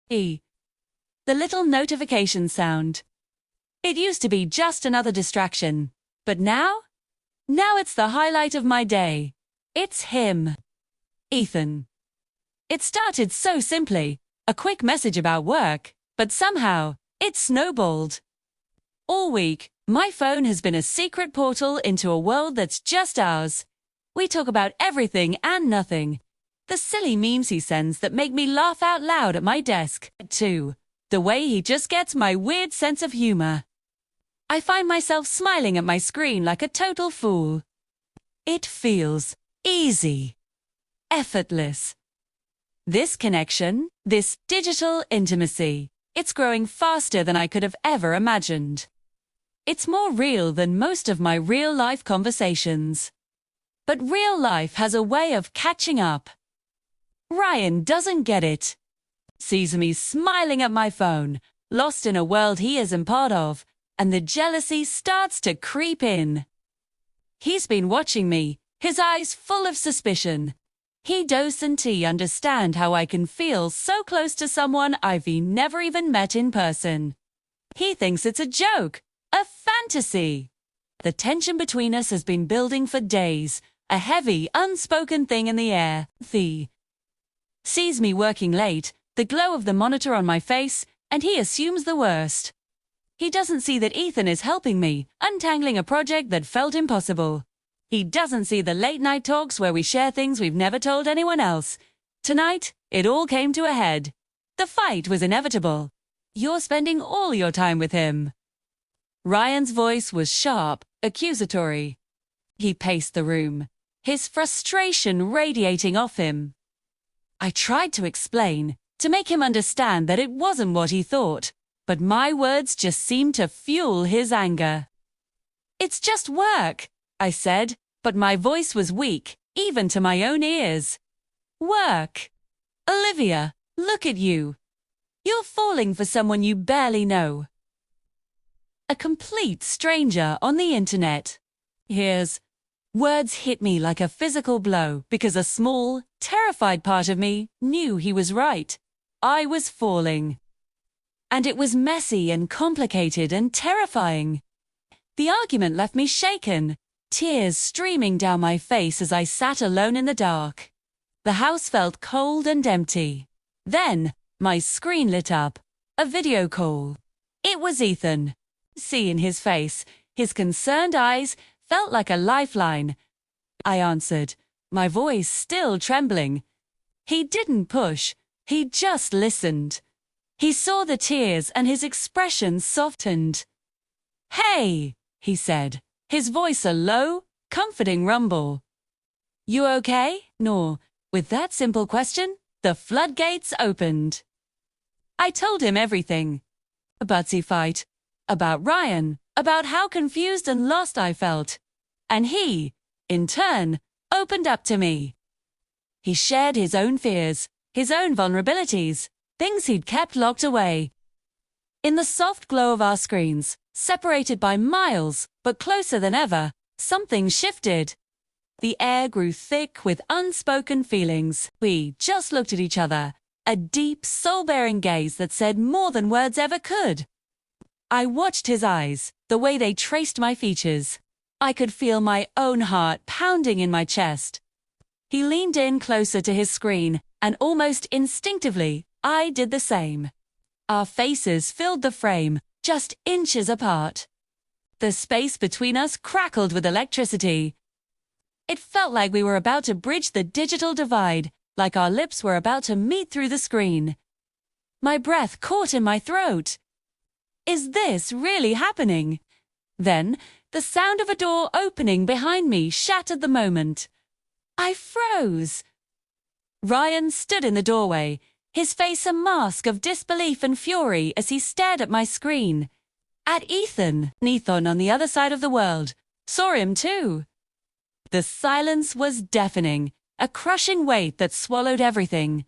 The little notification sound. It used to be just another distraction. But now it's the highlight of my day. It's him. Ethan. It started so simply, a quick message about work, but somehow, it snowballed. All week, my phone has been a secret portal into a world that's just ours. We talk about everything and nothing. The silly memes he sends that make me laugh out loud at my desk, too. The way he just gets my weird sense of humor. I find myself smiling at my screen like a total fool. It feels easy, effortless. This connection, this digital intimacy, it's growing faster than I could have ever imagined. It's more real than most of my real-life conversations. But real life has a way of catching up. Ryan doesn't get it. Sees me smiling at my phone, lost in a world he isn't part of, and the jealousy starts to creep in. He's been watching me, his eyes full of suspicion. He doesn't understand how I can feel so close to someone I've never even met in person. He thinks it's a joke, a fantasy. The tension between us has been building for days, a heavy, unspoken thing in the air. Sees me working late, the glow of the monitor on my face, and he assumes the worst. He doesn't see that Ethan is helping me, untangling a project that felt impossible. He doesn't see the late-night talks where we share things we've never told anyone else. Tonight, it all came to a head. The fight was inevitable. You're spending all your time with him. Ryan's voice was sharp, accusatory. He paced the room, his frustration radiating off him. I tried to explain, to make him understand that it wasn't what he thought, but my words just seemed to fuel his anger. It's just work, I said, but my voice was weak, even to my own ears. Work. Olivia, look at you. You're falling for someone you barely know. A complete stranger on the internet. Words hit me like a physical blow because a small, terrified part of me knew he was right. I was falling. And it was messy and complicated and terrifying. The argument left me shaken, tears streaming down my face as I sat alone in the dark. The house felt cold and empty. Then, my screen lit up. A video call. It was Ethan. See in his face, his concerned eyes felt like a lifeline. I answered, my voice still trembling. He didn't push, he just listened. He saw the tears and his expression softened. Hey, he said, his voice a low, comforting rumble. You okay? No. With that simple question, the floodgates opened. I told him everything. About the fight, about Ryan, about how confused and lost I felt. And he, in turn, opened up to me. He shared his own fears, his own vulnerabilities, things he'd kept locked away. In the soft glow of our screens, separated by miles, but closer than ever, something shifted. The air grew thick with unspoken feelings. We just looked at each other, a deep, soul-bearing gaze that said more than words ever could. I watched his eyes, the way they traced my features. I could feel my own heart pounding in my chest. He leaned in closer to his screen, and almost instinctively, I did the same. Our faces filled the frame, just inches apart. The space between us crackled with electricity. It felt like we were about to bridge the digital divide, like our lips were about to meet through the screen. My breath caught in my throat. Is this really happening? Then, the sound of a door opening behind me shattered the moment. I froze. Ryan stood in the doorway, his face a mask of disbelief and fury as he stared at my screen. At Ethan. Ethan on the other side of the world. Saw him too. The silence was deafening, a crushing weight that swallowed everything.